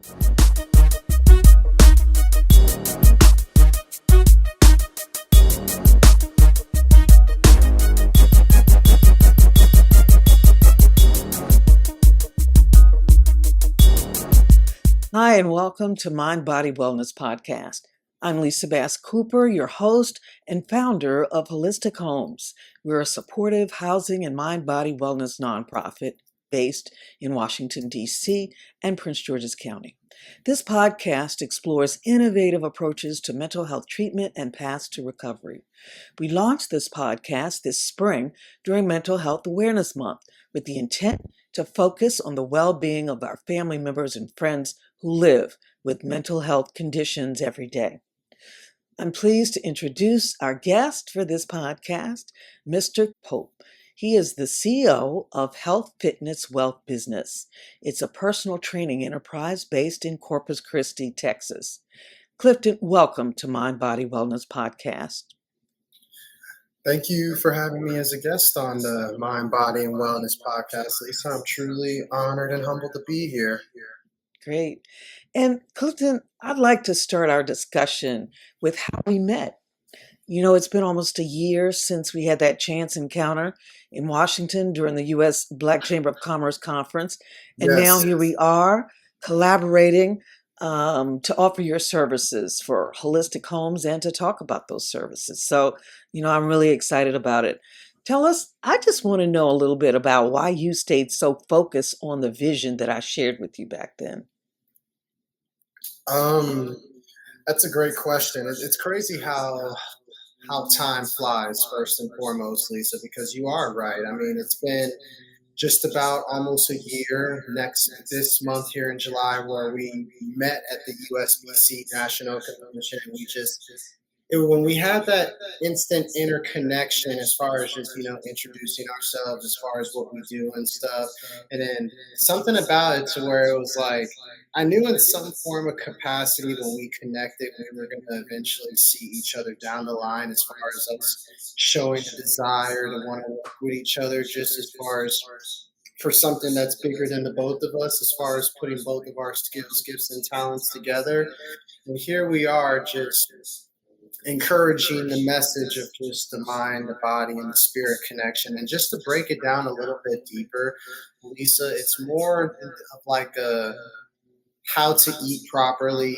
Hi, and welcome to Mind Body Wellness Podcast. I'm Lisa Bass Cooper, your host and founder of Holistic Homes. We're a supportive housing and mind body wellness nonprofit based in Washington, D.C. and Prince George's County. This podcast explores innovative approaches to mental health treatment and paths to recovery. We launched this podcast this spring during Mental Health Awareness Month with the intent to focus on the well-being of our family members and friends who live with mental health conditions every day. I'm pleased to introduce our guest for this podcast, Mr. Pope. He is the CEO of Health Fitness Wealth Business. It's a personal training enterprise based in Corpus Christi, Texas. Clifton, welcome to Mind Body Wellness Podcast. Thank you for having me as a guest on the Mind, Body, and Wellness Podcast, Lisa. I'm truly honored and humbled to be here. Great. And Clifton, I'd like to start our discussion with how we met. You know, it's been almost a year since we had that chance encounter in Washington during the U.S. Black Chamber of Commerce Conference. And now here we are collaborating to offer your services for Holistic Homes and to talk about those services. So, you know, I'm really excited about it. Tell us, I just want to know a little bit about why you stayed so focused on the vision that I shared with you back then. That's a great question. It's crazy how time flies, first and foremost, Lisa, because you are right. I mean, it's been just about almost a year this month here in July where we met at the USBC National Convention. When we had that instant interconnection as far as just, introducing ourselves as far as what we do and stuff. And then something about it to where it was like, I knew in some form of capacity when we connected, we were going to eventually see each other down the line as far as us showing a desire to want to work with each other, just as far as for something that's bigger than the both of us, as far as putting both of our skills, gifts, and talents together. And here we are just encouraging the message of just the mind, the body, and the spirit connection. And just to break it down a little bit deeper, Lisa, it's more of like how to eat properly,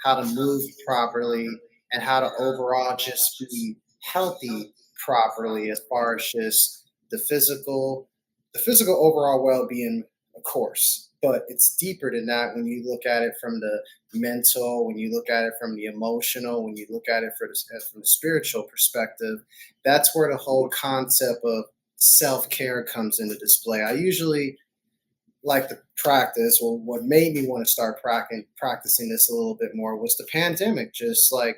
how to move properly, and how to overall just be healthy properly as far as just the physical overall well-being, of course. But it's deeper than that when you look at it from the mental, when you look at it from the emotional, when you look at it from the spiritual perspective. That's where the whole concept of self-care comes into display. I usually like to practice, or what made me want to start practicing this a little bit more was the pandemic. Just like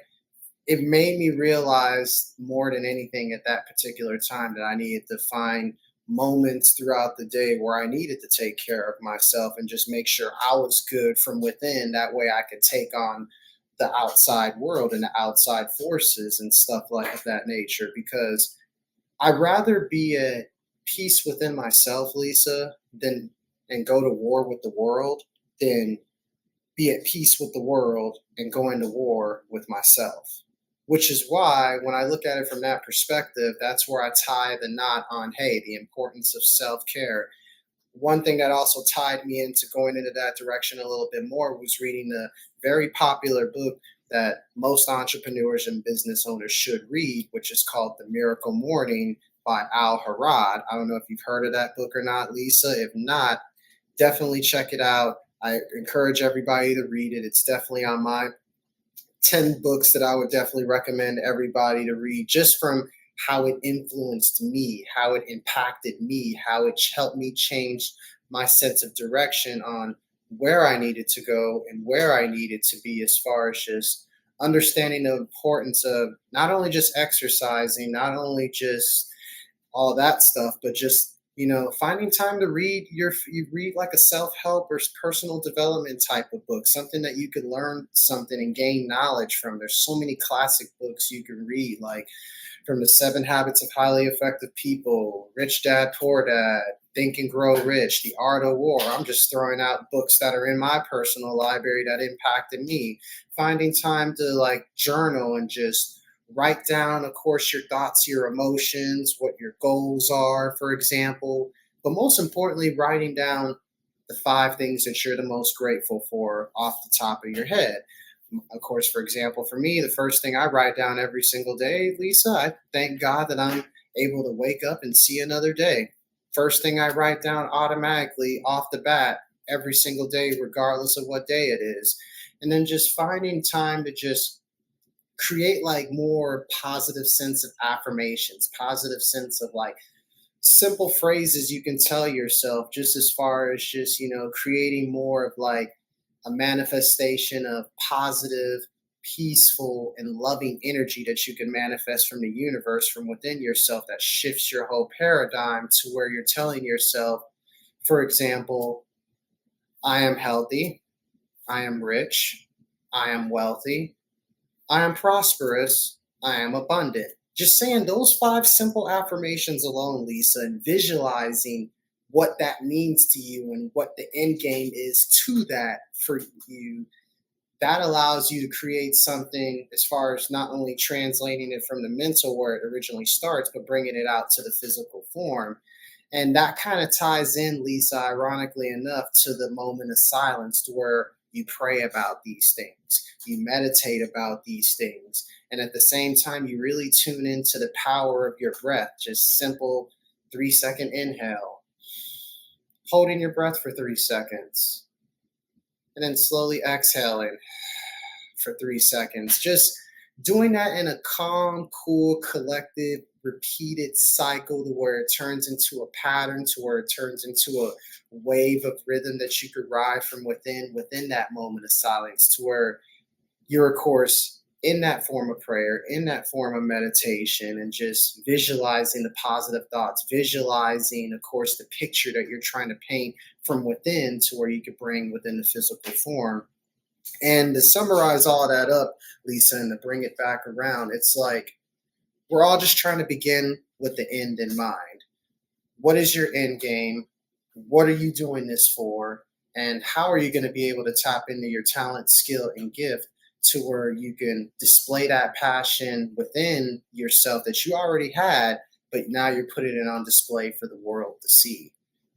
it made me realize more than anything at that particular time that I needed to find moments throughout the day where I needed to take care of myself and just make sure I was good from within. That way I could take on the outside world and the outside forces and stuff like that nature, because I'd rather be at peace within myself, Lisa, and go to war with the world than be at peace with the world and go into war with myself. Which is why when I look at it from that perspective, that's where I tie the knot on, hey, the importance of self-care. One thing that also tied me into going into that direction a little bit more was reading the very popular book that most entrepreneurs and business owners should read, which is called The Miracle Morning by Al Harad. I don't know if you've heard of that book or not, Lisa. If not, definitely check it out. I encourage everybody to read it. It's definitely on my 10 books that I would definitely recommend everybody to read, just from how it influenced me, how it impacted me, how it helped me change my sense of direction on where I needed to go and where I needed to be, as far as just understanding the importance of not only just exercising, not only just all that stuff, but just, finding time to read you read like a self-help or personal development type of book, something that you could learn something and gain knowledge from. There's so many classic books you can read, like from the 7 Habits of Highly Effective People, Rich Dad, Poor Dad, Think and Grow Rich, The Art of War. I'm just throwing out books that are in my personal library that impacted me. Finding time to like journal and just write down, of course, your thoughts, your emotions, what your goals are, for example. But most importantly, writing down the 5 things that you're the most grateful for off the top of your head. Of course, for example, for me, the first thing I write down every single day, Lisa, I thank God that I'm able to wake up and see another day. First thing I write down automatically off the bat every single day, regardless of what day it is. And then just finding time to just create like more positive sense of affirmations, positive sense of like simple phrases you can tell yourself, just as far as just, creating more of like a manifestation of positive, peaceful, and loving energy that you can manifest from the universe, from within yourself, that shifts your whole paradigm to where you're telling yourself, for example, I am healthy, I am rich, I am wealthy, I am prosperous, I am abundant. Just saying those 5 simple affirmations alone, Lisa, and visualizing what that means to you and what the end game is to that for you, that allows you to create something as far as not only translating it from the mental where it originally starts, but bringing it out to the physical form. And that kind of ties in, Lisa, ironically enough, to the moment of silence, to where you pray about these things, you meditate about these things, and at the same time, you really tune into the power of your breath. Just simple 3-second inhale, holding your breath for 3 seconds, and then slowly exhaling for 3 seconds. Just doing that in a calm, cool, collective, repeated cycle to where it turns into a pattern, to where it turns into a wave of rhythm that you could ride from within that moment of silence, to where you're, of course, in that form of prayer, in that form of meditation, and just visualizing the positive thoughts, visualizing, of course, the picture that you're trying to paint from within to where you could bring within the physical form. And to summarize all that up, Lisa, and to bring it back around, it's like we're all just trying to begin with the end in mind. What is your end game? What are you doing this for? And how are you going to be able to tap into your talent, skill, and gift to where you can display that passion within yourself that you already had, but now you're putting it on display for the world to see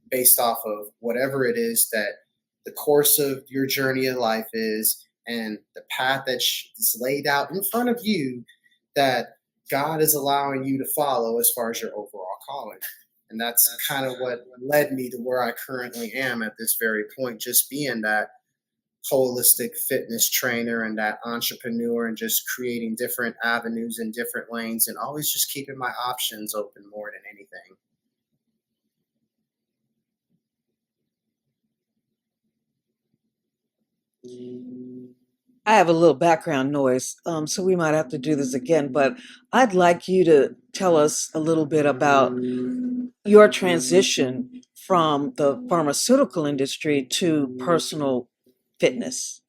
based off of whatever it is that the course of your journey of life is, and the path that is laid out in front of you that God is allowing you to follow as far as your overall calling. And that's kind of what led me to where I currently am at this very point, just being that holistic fitness trainer and that entrepreneur, and just creating different avenues and different lanes, and always just keeping my options open more than anything. I have a little background noise, so we might have to do this again, but I'd like you to tell us a little bit about your transition from the pharmaceutical industry to personal fitness.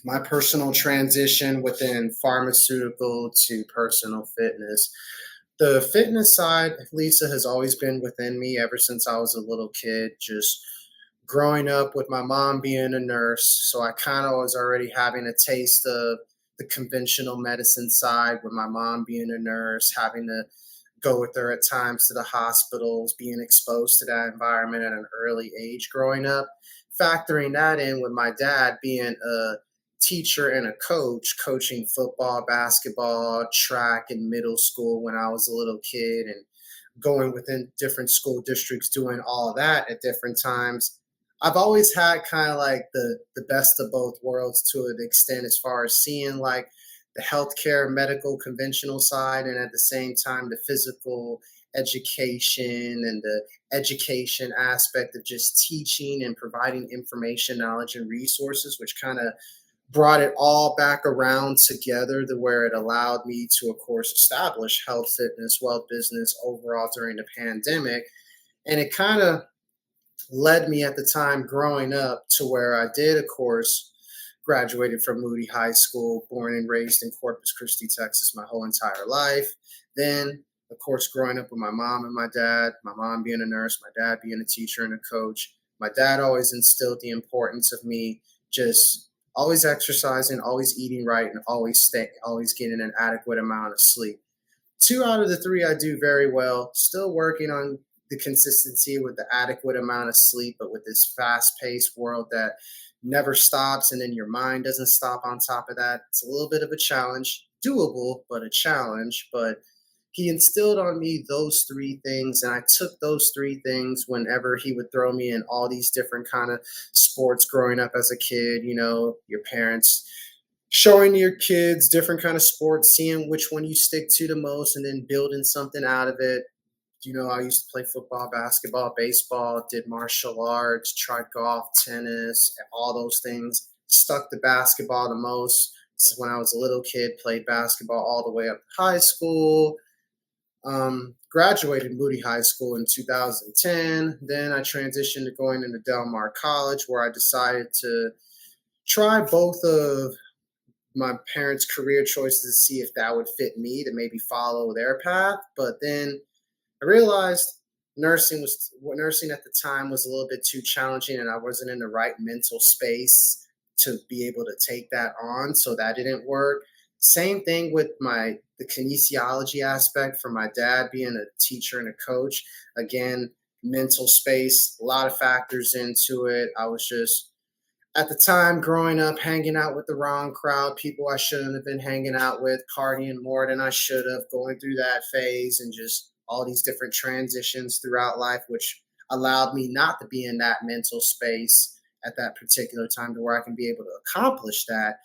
My personal transition within pharmaceutical to personal fitness. The fitness side, Lisa, has always been within me ever since I was a little kid, just growing up with my mom being a nurse. So I kind of was already having a taste of the conventional medicine side, with my mom being a nurse, having to go with her at times to the hospitals, being exposed to that environment at an early age growing up. Factoring that in with my dad being a teacher and a coach, coaching football, basketball, track in middle school when I was a little kid, and going within different school districts, doing all of that at different times. I've always had kind of like the best of both worlds to an extent, as far as seeing like the healthcare, medical, conventional side, and at the same time the physical education and the education aspect of just teaching and providing information, knowledge, and resources, which kind of brought it all back around together to where it allowed me to, of course, establish health, fitness, wealth, business overall during the pandemic. And it kind of led me at the time growing up to where I did, of course, graduated from Moody High School, born and raised in Corpus Christi, Texas, my whole entire life. Then, Of course, growing up with my mom and my dad, my mom being a nurse, my dad being a teacher and a coach, my dad always instilled the importance of me just always exercising, always eating right, and always getting an adequate amount of sleep. Two out of the three I do very well. Still working on the consistency with the adequate amount of sleep, but with this fast paced world that never stops, and then your mind doesn't stop on top of that, it's a little bit of a challenge. Doable, but a challenge. But he instilled on me those three things, and I took those three things whenever he would throw me in all these different kind of sports growing up as a kid. Your parents showing your kids different kind of sports, seeing which one you stick to the most, and then building something out of it. I used to play football, basketball, baseball, did martial arts, tried golf, tennis, all those things. Stuck to basketball the most. So when I was a little kid, played basketball all the way up to high school. Graduated Moody High School in 2010. Then I transitioned to going into Del Mar College, where I decided to try both of my parents' career choices to see if that would fit me, to maybe follow their path. But then I realized nursing at the time was a little bit too challenging, and I wasn't in the right mental space to be able to take that on, so that didn't work. Same thing with the kinesiology aspect for my dad being a teacher and a coach. Again, mental space, a lot of factors into it. I was just at the time growing up hanging out with the wrong crowd, people I shouldn't have been hanging out with, partying more than I should have, going through that phase, and just all these different transitions throughout life, which allowed me not to be in that mental space at that particular time to where I can be able to accomplish that.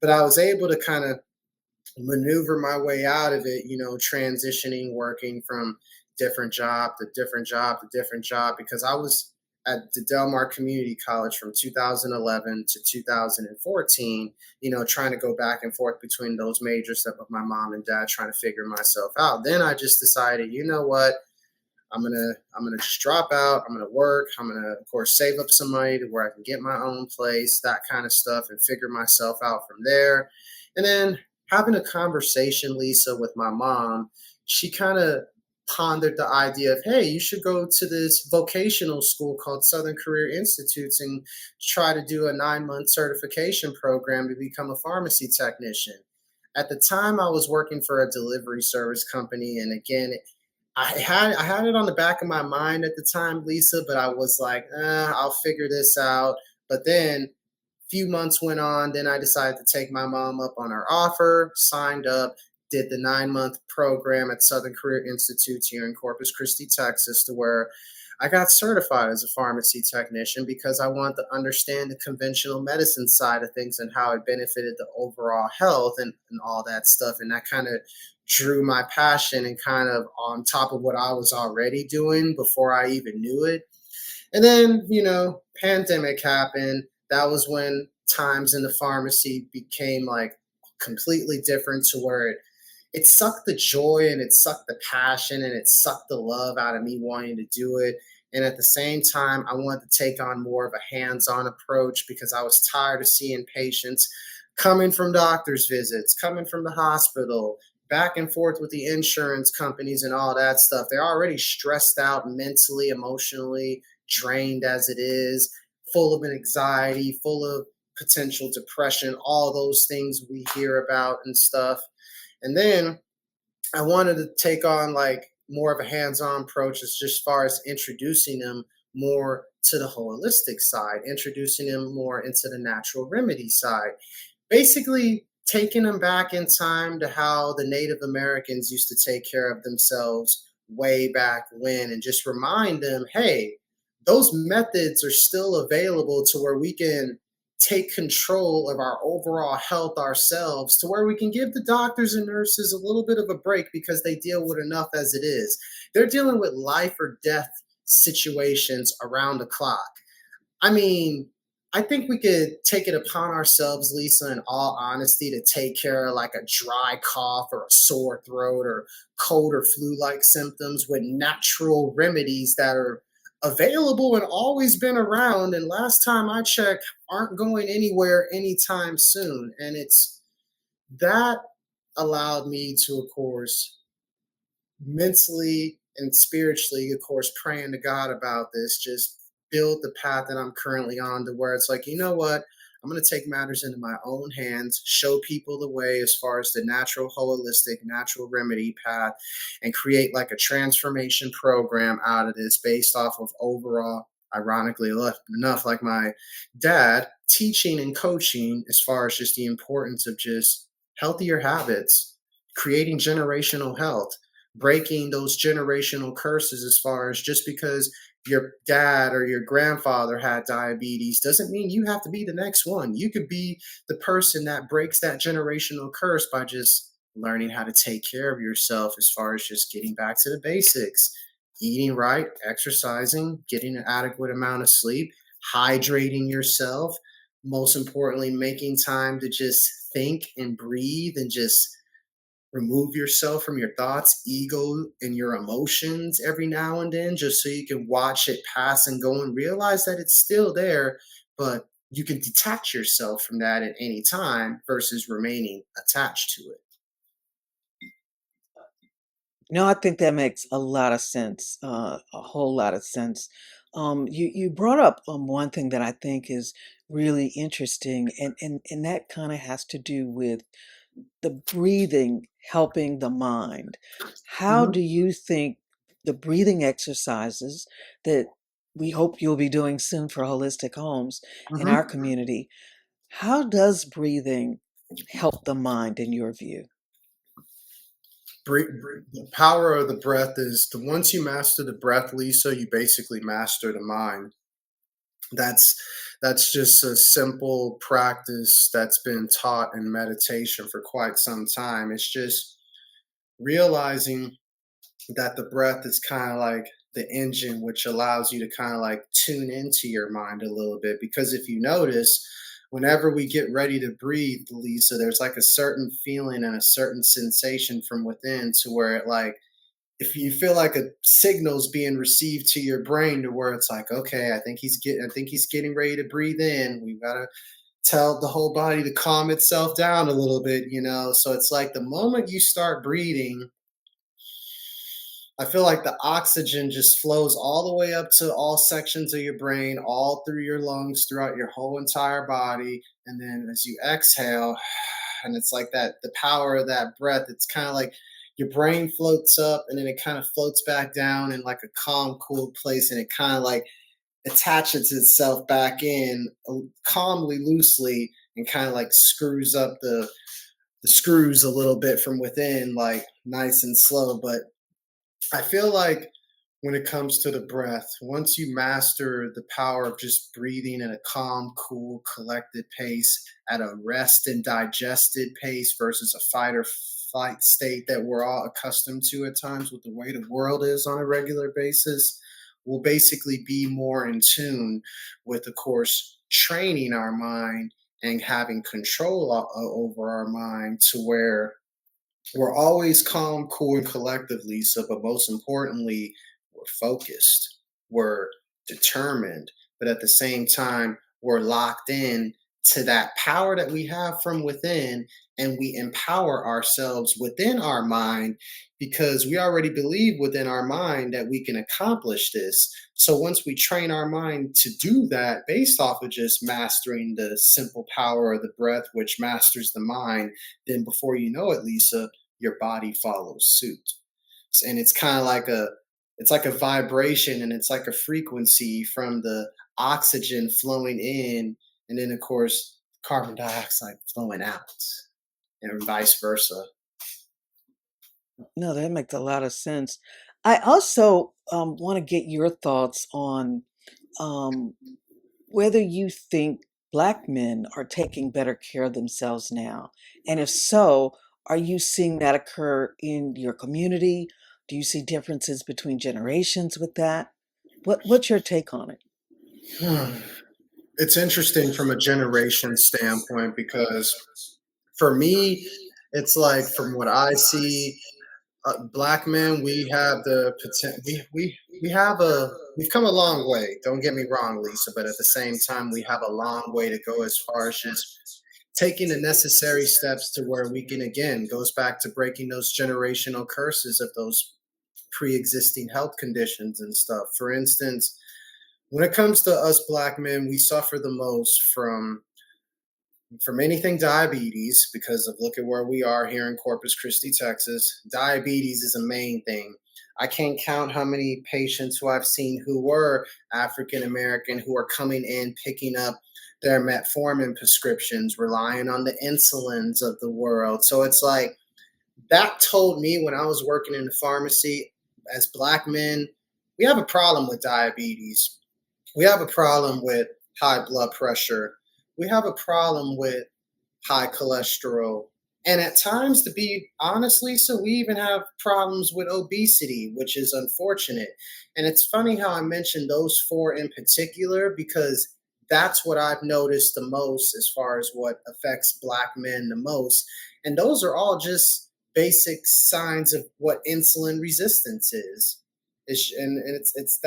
But I was able to kind of maneuver my way out of it, transitioning, working from different job to different job to different job, because I was at the Del Mar Community College from 2011 to 2014, trying to go back and forth between those majors that with my mom and dad, trying to figure myself out. Then I just decided, you know what? I'm gonna just drop out. I'm gonna work. I'm gonna, of course, save up some money to where I can get my own place, that kind of stuff, and figure myself out from there. And then having a conversation, Lisa, with my mom, she kind of pondered the idea of, hey, you should go to this vocational school called Southern Career Institutes and try to do a 9-month certification program to become a pharmacy technician. At the time, I was working for a delivery service company, and again, I had it on the back of my mind at the time, Lisa, but I was like, I'll figure this out. But then few months went on, then I decided to take my mom up on her offer, signed up, did the 9-month program at Southern Career Institute here in Corpus Christi, Texas, to where I got certified as a pharmacy technician because I wanted to understand the conventional medicine side of things and how it benefited the overall health and all that stuff. And that kind of drew my passion and kind of on top of what I was already doing before I even knew it. And then, pandemic happened. That was when times in the pharmacy became like completely different, to where it sucked the joy and it sucked the passion and it sucked the love out of me wanting to do it. And at the same time, I wanted to take on more of a hands-on approach because I was tired of seeing patients coming from doctor's visits, coming from the hospital, back and forth with the insurance companies and all that stuff. They're already stressed out mentally, emotionally, drained as it is, full of anxiety, full of potential depression, all those things we hear about and stuff. And then I wanted to take on like more of a hands-on approach as far as introducing them more to the holistic side, introducing them more into the natural remedy side. Basically taking them back in time to how the Native Americans used to take care of themselves way back when, and just remind them, hey, those methods are still available to where we can take control of our overall health ourselves, to where we can give the doctors and nurses a little bit of a break because they deal with enough as it is. They're dealing with life or death situations around the clock. I mean, I think we could take it upon ourselves, Lisa, in all honesty, to take care of like a dry cough or a sore throat or cold or flu-like symptoms with natural remedies that are available and always been around, and last time I checked, aren't going anywhere anytime soon. And it's that allowed me to, of course, mentally and spiritually, of course, praying to God about this, just build the path that I'm currently on to where it's like, you know what? I'm going to take matters into my own hands, show people the way as far as the natural, holistic, natural remedy path, and create like a transformation program out of this based off of overall, ironically enough, like my dad teaching and coaching as far as just the importance of just healthier habits, creating generational health, breaking those generational curses as far as just because your dad or your grandfather had diabetes doesn't mean you have to be the next one. You could be the person that breaks that generational curse by just learning how to take care of yourself as far as just getting back to the basics, eating right, exercising, getting an adequate amount of sleep, hydrating yourself, most importantly, making time to just think and breathe and just remove yourself from your thoughts, ego, and your emotions every now and then, just so you can watch it pass and go and realize that it's still there, but you can detach yourself from that at any time versus remaining attached to it. No, I think that makes a lot of sense, a whole lot of sense. You brought up one thing that I think is really interesting, and that kind of has to do with the breathing helping the mind. How Mhm, do you think the breathing exercises that we hope you'll be doing soon for Holistic Homes in our mhm. community, how does breathing help the mind in your view? The power of the breath is the once you master the breath, Lisa, you basically master the mind. That's that's just a simple practice that's been taught in meditation for quite some time. It's just realizing that the breath is kind of like the engine which allows you to kind of like tune into your mind a little bit, because if you notice, whenever we get ready to breathe, Lisa, there's like a certain feeling and a certain sensation from within to where it like, if you feel like a signal's being received to your brain to where it's like, okay, I think he's getting ready to breathe in, we've got to tell the whole body to calm itself down a little bit, so it's like the moment you start breathing, I feel like the oxygen just flows all the way up to all sections of your brain, all through your lungs, throughout your whole entire body. And then as you exhale, and it's like that, the power of that breath, it's kind of like your brain floats up and then it kind of floats back down in like a calm, cool place. And it kind of like attaches itself back in calmly, loosely, and kind of like screws up the screws a little bit from within, like nice and slow. But I feel like when it comes to the breath, once you master the power of just breathing at a calm, cool, collected pace, at a rest and digested pace versus a fight or flight state that we're all accustomed to at times with the way the world is on a regular basis, we'll basically be more in tune with, of course, training our mind and having control over our mind to where we're always calm, cool, and collective, Lisa, but most importantly, we're focused, we're determined, but at the same time, we're locked in to that power that we have from within, and we empower ourselves within our mind because we already believe within our mind that we can accomplish this. So once we train our mind to do that based off of just mastering the simple power of the breath, which masters the mind, then before you know it, Lisa, your body follows suit. And it's like a vibration and it's like a frequency from the oxygen flowing in, and then of course carbon dioxide flowing out, and vice versa. No, that makes a lot of sense. I also want to get your thoughts on um, whether you think Black men are taking better care of themselves now. And if so, are you seeing that occur in your community? Do you see differences between generations with that? What's your take on it? It's interesting from a generation standpoint because for me, it's like from what I see, black men, we have the potential. We have a we've come a long way. Don't get me wrong, Lisa, but at the same time, we have a long way to go as far as just taking the necessary steps to where we can again goes back to breaking those generational curses of those pre-existing health conditions and stuff. For instance, when it comes to us black men, we suffer the most from anything diabetes, because of look at where we are here in Corpus Christi, Texas. Diabetes is a main thing. I can't count how many patients who I've seen who were African American who are coming in picking up their metformin prescriptions, relying on the insulins of the world. So it's like that told me when I was working in the pharmacy, as black men, we have a problem with diabetes. We have a problem with high blood pressure. We have a problem with high cholesterol. And at times, to be honest, Lisa, we even have problems with obesity, which is unfortunate. And it's funny how I mentioned those four in particular, because that's what I've noticed the most as far as what affects black men the most. And those are all just basic signs of what insulin resistance is. And it's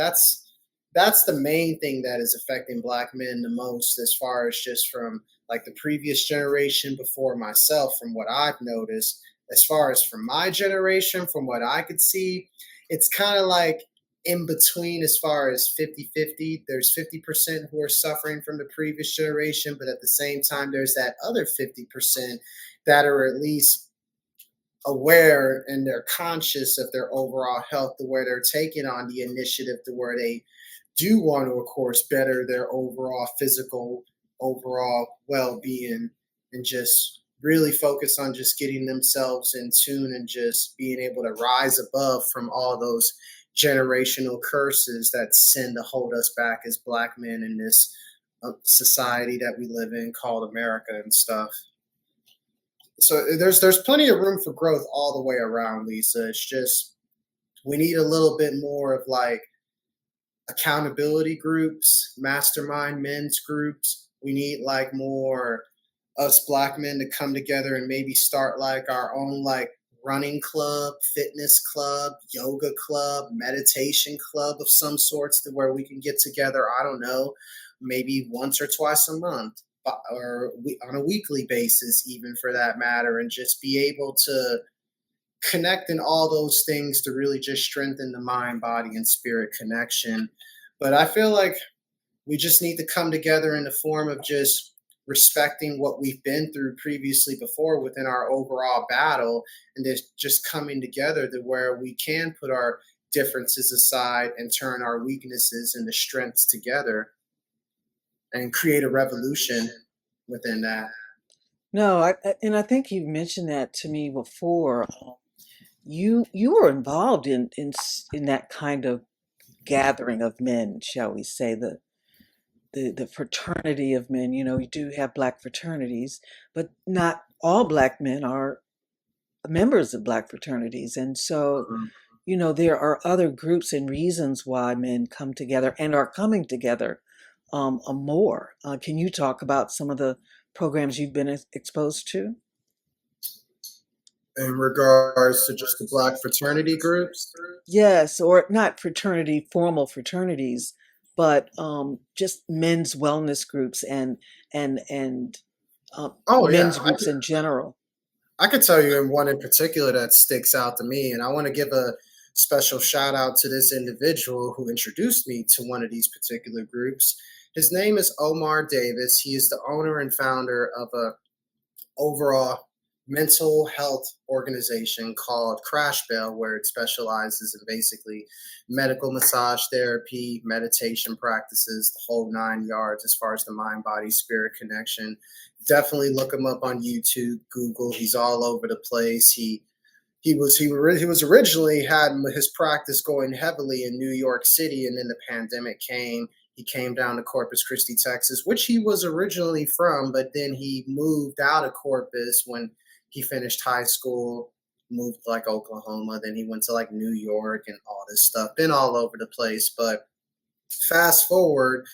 that's the main thing that is affecting black men the most, as far as just from like the previous generation before myself, from what I've noticed. As far as from my generation, from what I could see, it's kind of like in between, as far as 50-50. There's 50% who are suffering from the previous generation, but at the same time, there's that other 50% that are at least aware and they're conscious of their overall health, to where they're taking on the initiative, to where they do want to, of course, better their overall physical, overall well-being, and just really focus on just getting themselves in tune and just being able to rise above from all those generational curses that tend to hold us back as black men in this society that we live in called America and stuff. So there's plenty of room for growth all the way around, Lisa. It's just we need a little bit more of like accountability groups, mastermind men's groups. We need like more us black men to come together and maybe start like our own like running club, fitness club, yoga club, meditation club of some sorts, to where we can get together, I don't know, maybe once or twice a month, or on a weekly basis, even for that matter, and just be able to connect in all those things to really just strengthen the mind, body, and spirit connection. But I feel like we just need to come together in the form of just respecting what we've been through previously before within our overall battle, and just coming together to where we can put our differences aside and turn our weaknesses into strengths together and create a revolution within that. No, and I think you mentioned that to me before. You were involved in that kind of gathering of men, shall we say, the fraternity of men. You know, you do have black fraternities, but not all black men are members of black fraternities. And so, Mhm. you know, there are other groups and reasons why men come together and are coming together more. Can you talk about some of the programs you've been exposed to? In regards to just the black fraternity groups. Yes, or not fraternity, formal fraternities, but just men's wellness groups and Oh yeah, men's groups in general. I could tell you in one in particular that sticks out to me, and I want to give a special shout out to this individual who introduced me to one of these particular groups. His name is Omar Davis. He is the owner and founder of a overall mental health organization called Crash Bell, where it specializes in basically medical massage therapy, meditation practices, the whole nine yards as far as the mind, body, spirit connection. Definitely look him up on YouTube, Google. He's all over the place. He was originally had his practice going heavily in New York City, and then the pandemic came. He came down to Corpus Christi, Texas, which he was originally from, but then he moved out of Corpus when he finished high school, moved to like Oklahoma, then he went to like New York and all this stuff, been all over the place. But fast forward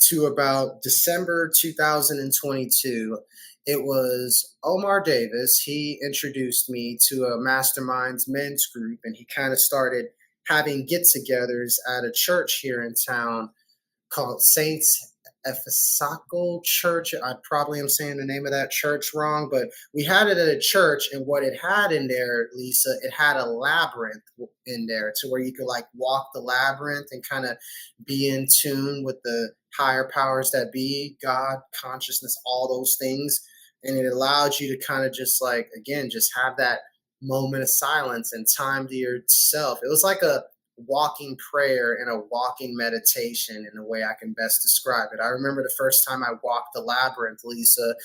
to about December 2022, it was Omar Davis. He introduced me to a masterminds men's group, and he kind of started having get-togethers at a church here in town called Saints Ephesacal Church. I probably am saying the name of that church wrong, but we had it at a church, and what it had in there, Lisa, it had a labyrinth in there to where you could like walk the labyrinth and kind of be in tune with the higher powers that be, God, consciousness, all those things. And it allowed you to kind of just like, again, just have that moment of silence and time to yourself. It was like a walking prayer and a walking meditation in the way I can best describe it. I remember the first time I walked the labyrinth, Lisa.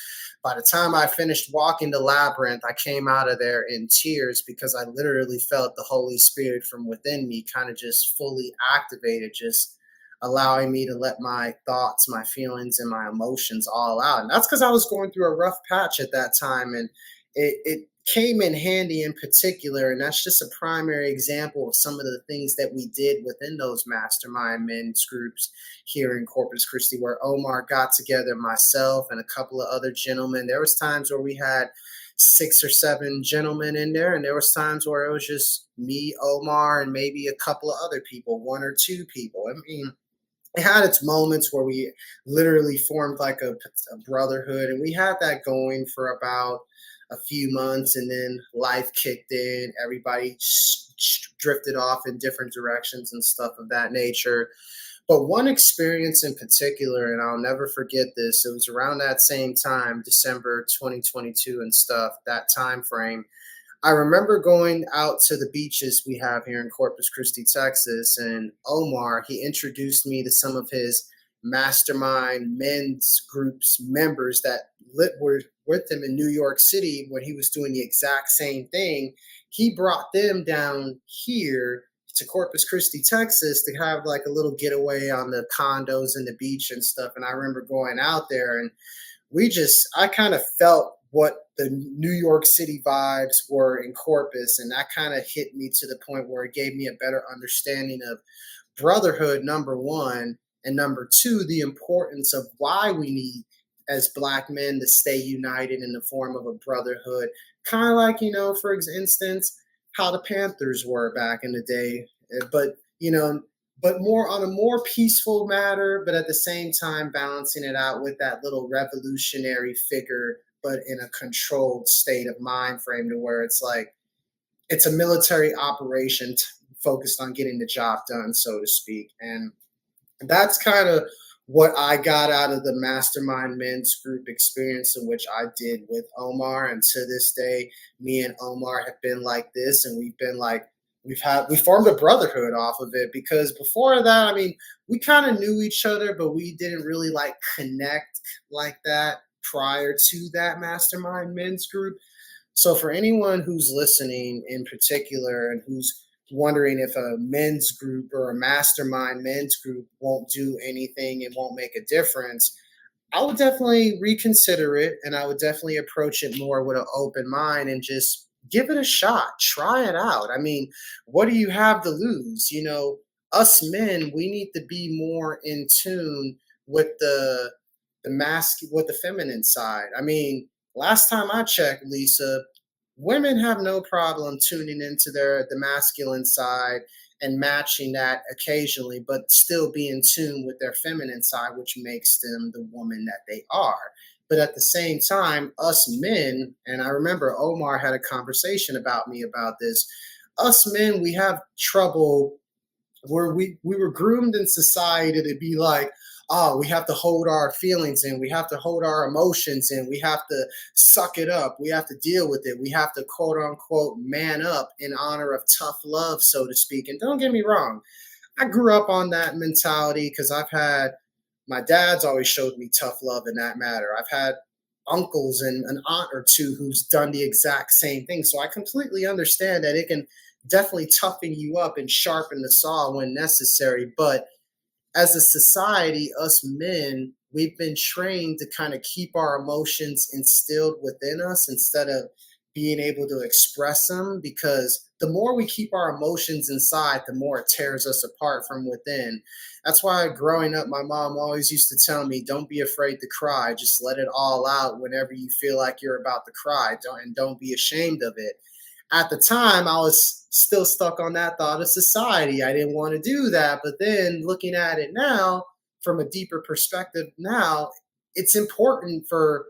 By the time I finished walking the labyrinth, I came out of there in tears because I literally felt the Holy Spirit from within me kind of just fully activated, just allowing me to let my thoughts, my feelings, and my emotions all out. And that's because I was going through a rough patch at that time. And it came in handy in particular, and that's just a primary example of some of the things that we did within those mastermind men's groups here in Corpus Christi, where Omar got together, myself and a couple of other gentlemen. There was times where we had 6 or 7 gentlemen in there, and there was times where it was just me, Omar, and maybe a couple of other people, 1 or 2 people. I mean, it had its moments where we literally formed like a brotherhood, and we had that going for about a few months, and then life kicked in. Everybody drifted off in different directions and stuff of that nature. But one experience in particular, and I'll never forget this, it was around that same time, December 2022 and stuff, that time frame. I remember going out to the beaches we have here in Corpus Christi, Texas, and Omar, he introduced me to some of his mastermind men's groups members that were with him in New York City when he was doing the exact same thing. He brought them down here to Corpus Christi, Texas to have like a little getaway on the condos and the beach and stuff. And I remember going out there, and I kind of felt what the New York City vibes were in Corpus. And that kind of hit me to the point where it gave me a better understanding of brotherhood, number one, and number two, the importance of why we need as Black men to stay united in the form of a brotherhood. Kind of like, for instance, how the Panthers were back in the day. But more on a more peaceful matter, but at the same time balancing it out with that little revolutionary figure, but in a controlled state of mind frame to where it's like it's a military operation focused on getting the job done, so to speak. And that's kind of what I got out of the mastermind men's group experience, in which I did with Omar. And to this day, me and Omar have been like this, and we've been like, we formed a brotherhood off of it, because before that, I mean, we kind of knew each other, but we didn't really like connect like that prior to that mastermind men's group. So for anyone who's listening in particular and who's wondering if a men's group or a mastermind men's group won't do anything and won't make a difference, I would definitely reconsider it, and I would definitely approach it more with an open mind and just give it a shot. Try it out. I mean, what do you have to lose? Us men, we need to be more in tune with the with the feminine side. I mean, last time I checked, Lisa, women have no problem tuning into the masculine side and matching that occasionally, but still be in tune with their feminine side, which makes them the woman that they are. But at the same time, us men, and I remember Omar had a conversation about me about this, us men, we have trouble where we were groomed in society to be like, oh, we have to hold our feelings in, we have to hold our emotions in, we have to suck it up, we have to deal with it, we have to quote unquote man up in honor of tough love, so to speak. And don't get me wrong, I grew up on that mentality because my dad's always showed me tough love in that matter. I've had uncles and an aunt or two who's done the exact same thing. So I completely understand that it can definitely toughen you up and sharpen the saw when necessary. But as a society, us men, we've been trained to kind of keep our emotions instilled within us instead of being able to express them, because the more we keep our emotions inside, the more it tears us apart from within. That's why growing up, my mom always used to tell me, don't be afraid to cry. Just let it all out whenever you feel like you're about to cry. Don't be ashamed of it. At the time, I was still stuck on that thought of society. I didn't want to do that. But then looking at it now, from a deeper perspective now, it's important for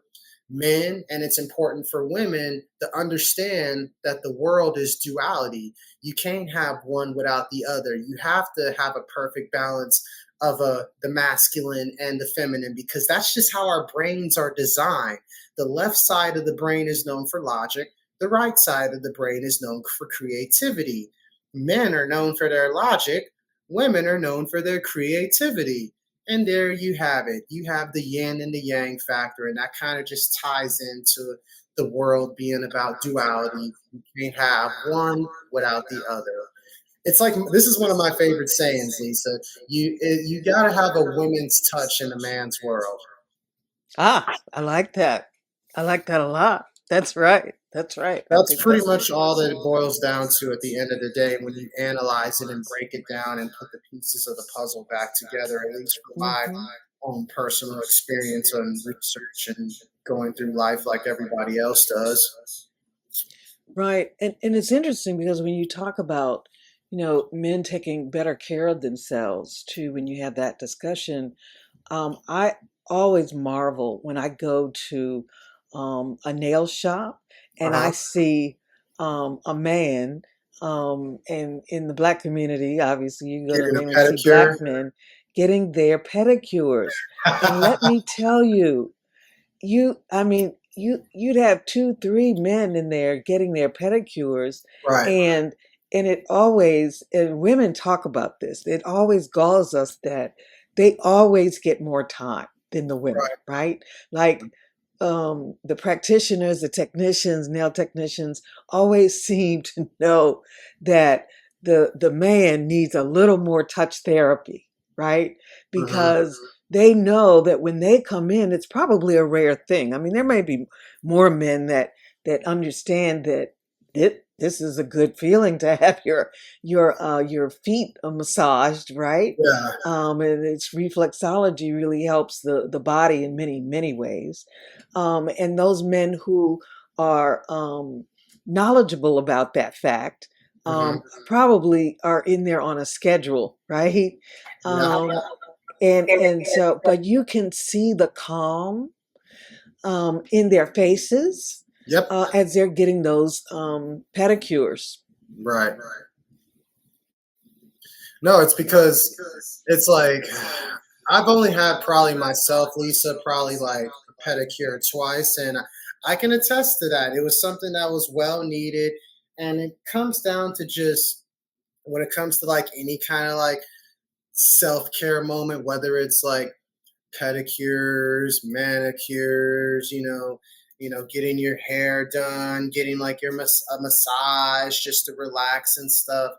men and it's important for women to understand that the world is duality. You can't have one without the other. You have to have a perfect balance of the masculine and the feminine, because that's just how our brains are designed. The left side of the brain is known for logic. The right side of the brain is known for creativity. Men are known for their logic. Women are known for their creativity. And there you have it. You have the yin and the yang factor, and that kind of just ties into the world being about duality. You can't have one without the other. It's like, this is one of my favorite sayings, Lisa. You got to have a woman's touch in a man's world. Ah, I like that. I like that a lot. That's right. That's right. I That's think pretty that's much all that it boils down to at the end of the day when you analyze it and break it down and put the pieces of the puzzle back together, at least from my hmm own personal experience and research and going through life like everybody else does. right. And it's interesting because when you talk about, men taking better care of themselves too, when you have that discussion, I always marvel when I go to a nail shop Uh and I huh. see a man, and in the black community, obviously, you go to Getting a a name and see black pedicure. men getting their pedicures. And let me tell you, I mean, you'd have two, three men in there getting their pedicures, Right. and it always, and women talk about this, it always galls us that they always get more time than the women, Right. right? Like the practitioners, the technicians, nail technicians always seem to know that the man needs a little more touch therapy, right? Mm-hmm. Because they know that when they come in, it's probably a rare thing. I mean, there may be more men that understand that this is a good feeling to have your feet massaged, right? Yeah. And its reflexology really helps the body in many many ways. And those men who are knowledgeable about that fact Mm-hmm. probably are in there on a schedule, right? Yeah. Um, and so, but you can see the calm in their faces Yep. as they're getting those pedicures. Right. No, it's because it's like I've only had probably myself, Lisa, probably like a pedicure twice, and I can attest to that. It was something that was well needed, and it comes down to just when it comes to like any kind of like self care moment, whether it's like pedicures, manicures, getting your hair done, getting like a massage just to relax and stuff.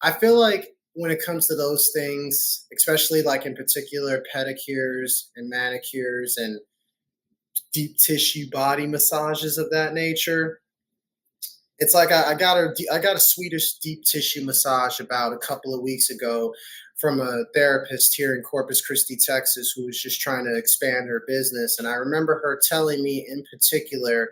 I feel like when it comes to those things, especially like in particular pedicures and manicures and deep tissue body massages of that nature, it's like I got a Swedish deep tissue massage about a couple of weeks ago from a therapist here in Corpus Christi, Texas, who was just trying to expand her business. And I remember her telling me in particular,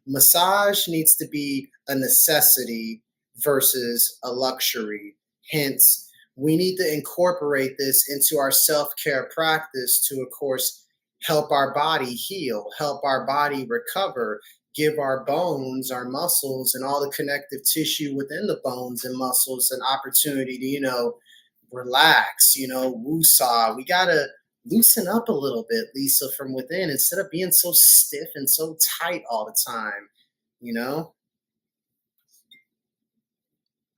massage needs to be a necessity versus a luxury. Hence, we need to incorporate this into our self-care practice to, of course, help our body heal, help our body recover, give our bones, our muscles, and all the connective tissue within the bones and muscles an opportunity to, relax, woosah. We got to loosen up a little bit, Lisa, from within instead of being so stiff and so tight all the time, you know?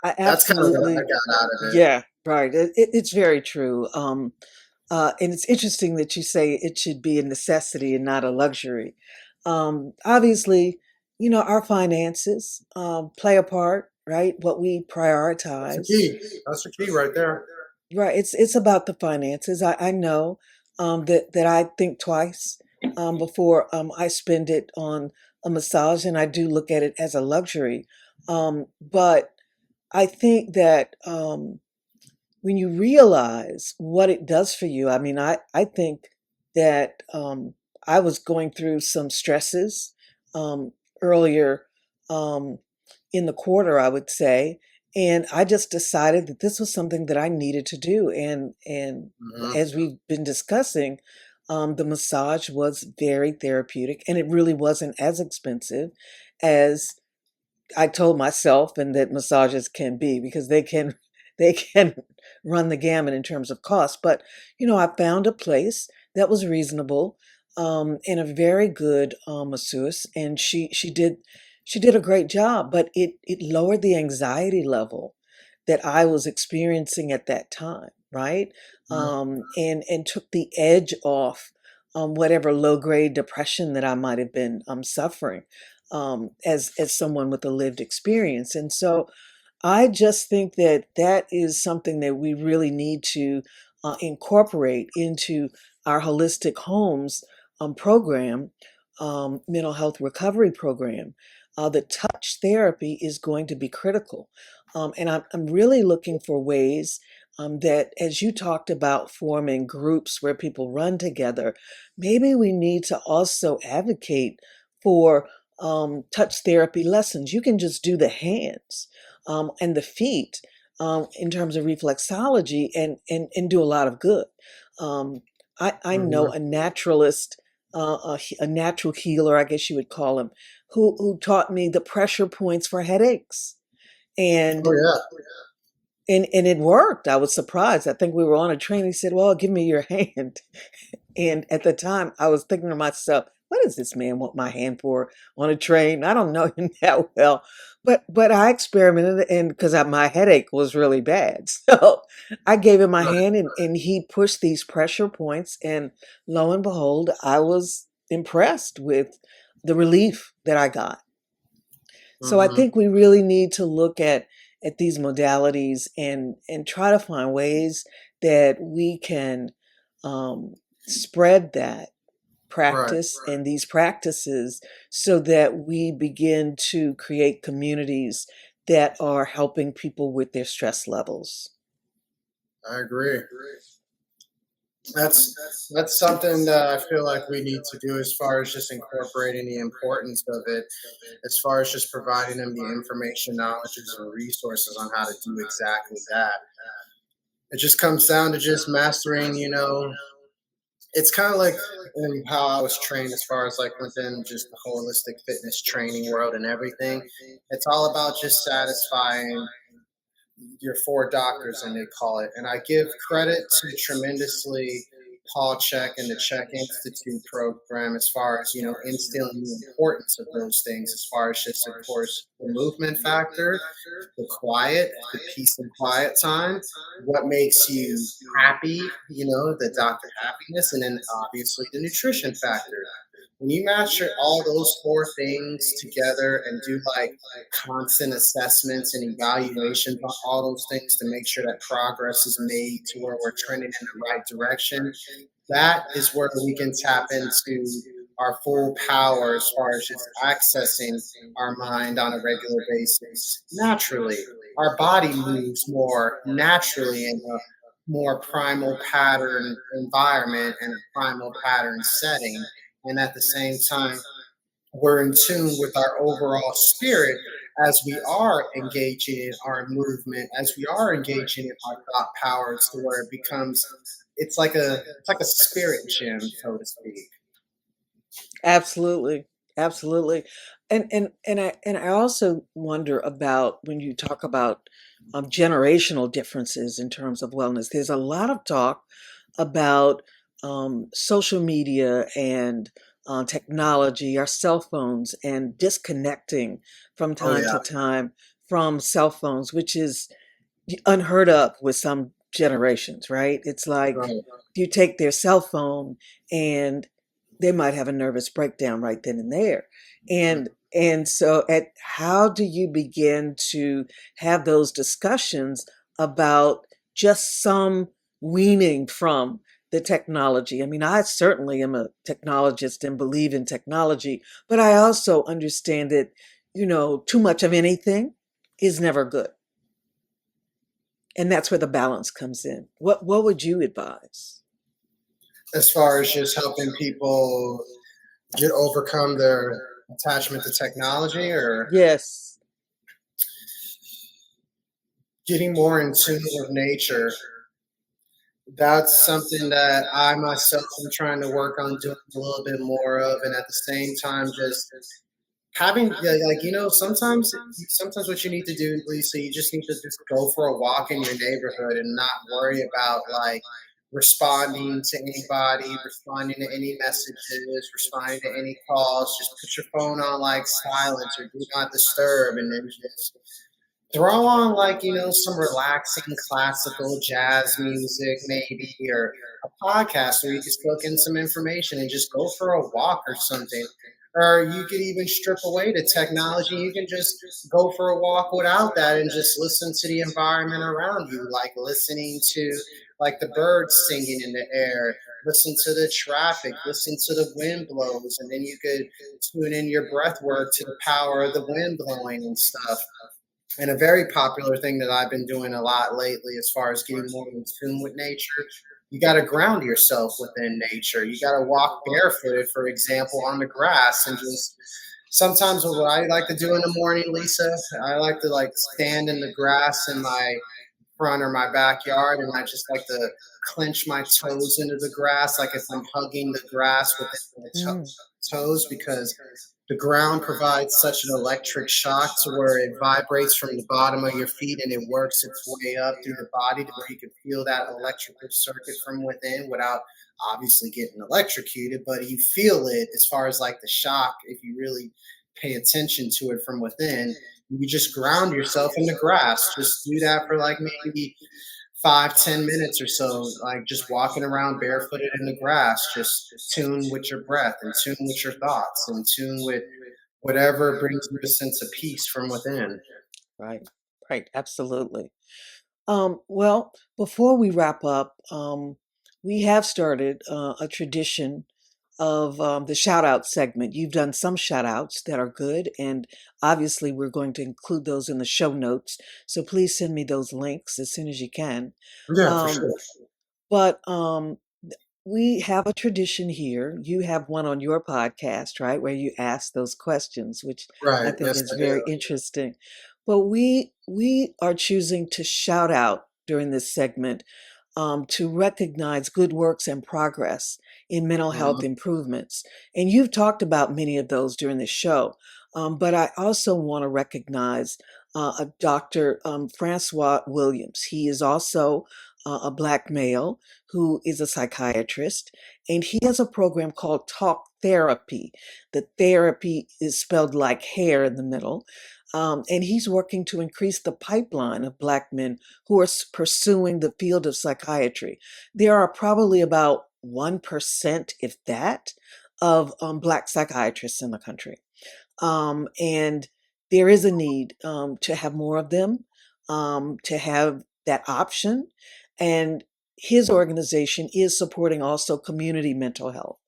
I That's kind of what I absolutely, got out of it. yeah, right. It's very true. And it's interesting that you say it should be a necessity and not a luxury. Obviously, our finances play a part, right? What we That's the prioritize. key. That's the key right there. Right. It's about the finances. I know that I think twice before I spend it on a massage, and I do look at it as a luxury. But I think that when you realize what it does for you, I mean, I think that I was going through some stresses um, earlier um, in the quarter, I would say. And I just decided that this was something that I needed to do. And Hmm. as we've been discussing, the massage was very therapeutic, and it really wasn't as expensive as I told myself and that massages can be, because they can run the gamut in terms of cost. But I found a place that was reasonable, and a very good masseuse, and she did a great job. But it lowered the anxiety level that I was experiencing at that time, right? And took the edge off whatever low grade depression that I might have been suffering, as someone with a lived experience. And so I just think that that is something that we really need to incorporate into our holistic homes program, mental health recovery program. The touch therapy is going to be critical. And I'm really looking for ways that, as you talked about forming groups where people run together, maybe we need to also advocate for touch therapy lessons. You can just do the hands and the feet in terms of reflexology, and do a lot of good. Um, I know Hmm. a naturalist, a natural healer, I guess you would call him, who taught me the pressure points for headaches. Oh And yeah. and it worked. I was surprised. I think we were on a train. He said, "Well, give me your hand." And at the time, I was thinking to myself, what does this man want my hand for on a train? I don't know him that well. But I experimented, and because my headache was really bad. So I gave him my Right. hand, and he pushed these pressure points. And lo and behold, I was impressed with the relief that I got. So I Hmm. think we really need to look at these modalities, and try to find ways that we can spread that Right. practice and these practices, so that we begin to create communities that are helping people with their stress levels. I agree. That's something that I feel like we need to do as far as just incorporating the importance of it, as far as just providing them the information, knowledges, and resources on how to do exactly that. It just comes down to just mastering, it's kind of like how I was trained as far as like within just the holistic fitness training world and everything. It's all about just satisfying your four doctors, and they call it. And I give credit to tremendously Paul Check and the Check Institute program as far as instilling the importance of those things, as far as just of course the movement factor, the quiet, the peace and quiet time, what makes you happy, the doctor happiness, and then obviously the nutrition factor. When you master all those four things together and do like constant assessments and evaluations on all those things to make sure that progress is made to where we're trending in the right direction, that is where we can tap into our full power as far as just accessing our mind on a regular basis naturally. Our body moves more naturally in a more primal pattern environment and a primal pattern setting. And at the same time, we're in tune with our overall spirit as we are engaging in our movement, as we are engaging in our thought powers to where it becomes it's like a spirit gym, so to speak. Absolutely. Absolutely. And I also wonder about, when you talk about generational differences in terms of wellness. There's a lot of talk about social media and technology, our cell phones, and disconnecting from Oh time yeah. to time from cell phones, which is unheard of with some generations, right? It's like Right. you take their cell phone, and they might have a nervous breakdown right then and there. And so, how do you begin to have those discussions about just some weaning from the technology? I mean, I certainly am a technologist and believe in technology, but I also understand that, too much of anything is never good. And that's where the balance comes in. What would you advise? As far as just helping people get overcome their attachment to technology, or Yes. getting more in tune with nature, that's something that I myself am trying to work on doing a little bit more of, and at the same time, just having like sometimes what you need to do, Lisa, you just need to just go for a walk in your neighborhood and not worry about like responding to anybody, responding to any messages, responding to any calls. Just put your phone on like silence or do not disturb, and then just throw on like some relaxing classical jazz music maybe, or a podcast where you just look in some information and just go for a walk or something. Or you could even strip away the technology. You can just go for a walk without that and just listen to the environment around you, like listening to like the birds singing in the air, listen to the traffic, listen to the wind blows, and then you could tune in your breath work to the power of the wind blowing and stuff. And a very popular thing that I've been doing a lot lately, as far as getting more in tune with nature, you got to ground yourself within nature. You got to walk barefooted, for example, on the grass, and just sometimes what I like to do in the morning, Lisa, I like to like stand in the grass in my front or my backyard, and I just like to clench my toes into the grass, like if I'm hugging the grass with my Mm, toes, because the ground provides such an electric shock to where it vibrates from the bottom of your feet and it works its way up through the body to where you can feel that electrical circuit from within without obviously getting electrocuted, but you feel it as far as like the shock if you really pay attention to it from within. You just ground yourself in the grass. Just do that for like maybe 5, 10 minutes or so, like just walking around barefooted in the grass, just tune with your breath and tune with your thoughts and tune with whatever brings you a sense of peace from within. right, right, absolutely. Well, before we wrap up, we have started a tradition of the shout out segment. You've done some shout outs that are good, and obviously, we're going to include those in the show notes. So please send me those links as soon as you can. Yeah, for Um, sure. but we have a tradition here. You have one on your podcast, right, where you ask those questions, which I Right. think Yes, is I very do. interesting. But we are choosing to shout out during this segment to recognize good works and progress in mental health Mhm. improvements. And you've talked about many of those during the show. But I also want to recognize a Dr. Francois Williams. He is also a Black male who is a psychiatrist, and he has a program called Talk Therapy. The therapy is spelled like hair in the middle. And he's working to increase the pipeline of Black men who are pursuing the field of psychiatry. There are probably about 1%, if that, of Black psychiatrists in the country. And there is a need to have more of them, to have that option. And his organization is supporting also community mental health.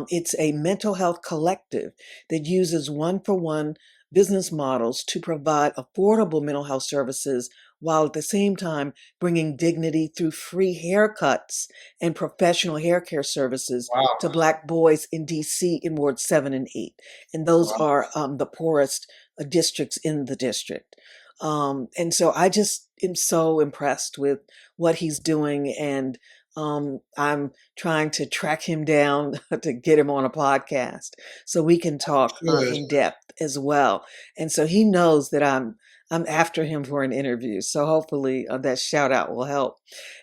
It's a mental health collective that uses one for one business models to provide affordable mental health services while at the same time bringing dignity through free haircuts and professional hair care services Wow. to Black boys in DC in Ward 7 and 8. And those Wow. are the poorest districts in the district. And so I just am so impressed with what he's doing. And I'm trying to track him down to get him on a podcast so we can talk Good. in depth as well. And so he knows that I'm after him for an interview. So hopefully that shout out will help.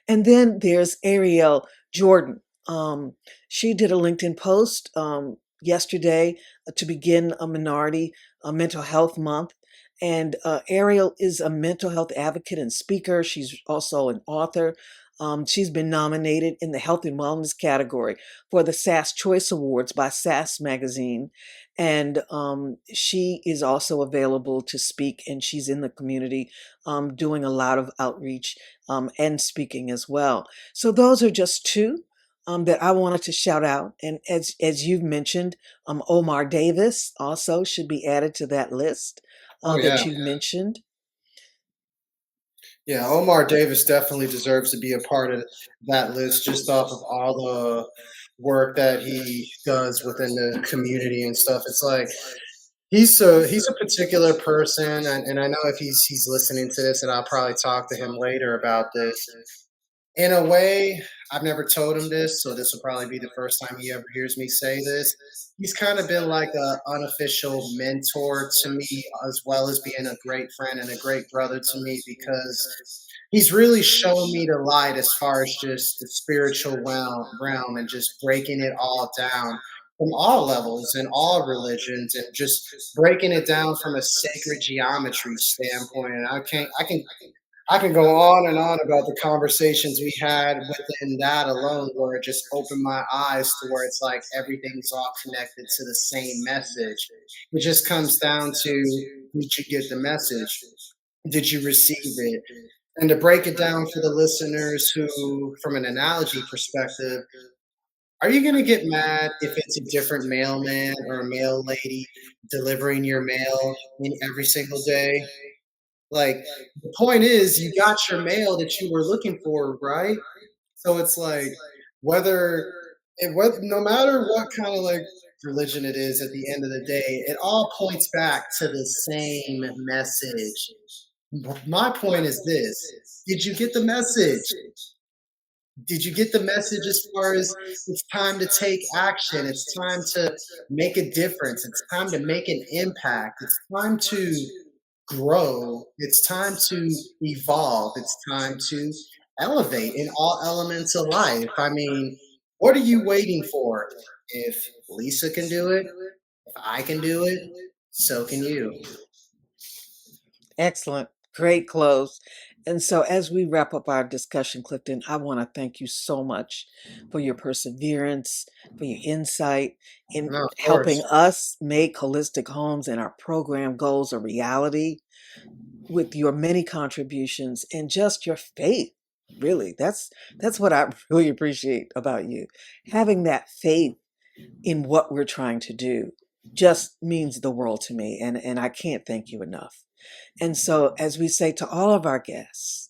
And then there's Ariel Jordan. She did a LinkedIn post yesterday to begin a minority mental health month. And Ariel is a mental health advocate and speaker. She's also an author. She's been nominated in the health and wellness category for the SAS Choice Awards by SAS Magazine. And she is also available to speak, and she's in the community doing a lot of outreach and speaking as well. So those are just two that I wanted to shout out. And as you've mentioned, Omar Davis also should be added to that list Oh yeah. that you've mentioned. Yeah, Omar Davis definitely deserves to be a part of that list just off of all the work that he does within the community and stuff. It's like He's a particular person, and I know if he's listening to this, and I'll probably talk to him later about this. In a way, I've never told him this, so this will probably be the first time he ever hears me say this. He's kind of been like a unofficial mentor to me, as well as being a great friend and a great brother to me, because he's really shown me the light as far as just the spiritual realm and just breaking it all down from all levels and all religions and just breaking it down from a sacred geometry standpoint. And I can go on and on about the conversations we had within that alone, where it just opened my eyes to where it's like everything's all connected to the same message. It just comes down to, did you get the message? Did you receive it? And to break it down for the listeners who, from an analogy perspective, are you going to get mad if it's a different mailman or a mail lady delivering your mail in every single day? Like, the point is, you got your mail that you were looking for, right? So it's like, no matter what kind of like religion it is, at the end of the day, it all points back to the same message. My point is this: did you get the message? Did you get the message as far as it's time to take action? It's time to make a difference. It's time to make an impact. It's time to grow. It's time to evolve. It's time to elevate in all elements of life. I mean, what are you waiting for? If Lisa can do it, if I can do it, so can you. Excellent. Great close. And so, as we wrap up our discussion, Clifton, I want to thank you so much for your perseverance, for your insight in No, of helping course. us make holistic homes and our program goals a reality with your many contributions and just your faith. Really, that's what I really appreciate about you. Having that faith in what we're trying to do just means the world to me, and I can't thank you enough. And so, as we say to all of our guests,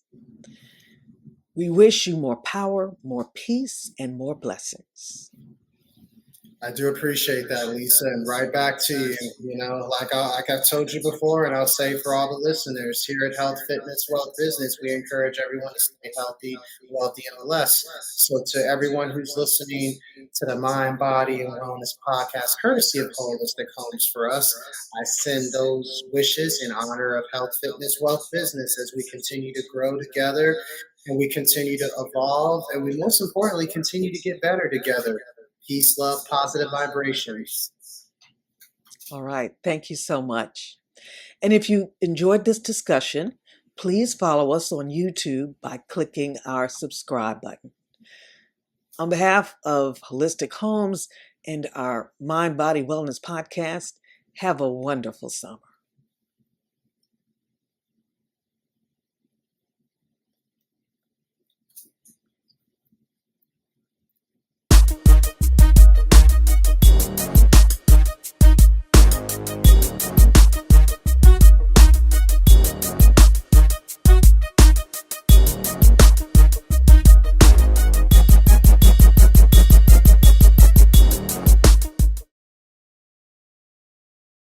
we wish you more power, more peace, and more blessings. I do appreciate that, Lisa, and right back to you. Like I've told you before, and I'll say for all the listeners here at Health, Fitness, Wealth, Business, we encourage everyone to stay healthy, wealthy, and blessed. So, to everyone who's listening to the Mind, Body, and Wellness podcast, courtesy of Holistic Homes for Us, I send those wishes in honor of Health, Fitness, Wealth, Business as we continue to grow together and we continue to evolve, and we most importantly continue to get better together. Peace, love, positive vibrations. All right. Thank you so much. And if you enjoyed this discussion, please follow us on YouTube by clicking our subscribe button. On behalf of Holistic Homes and our Mind Body Wellness podcast, have a wonderful summer.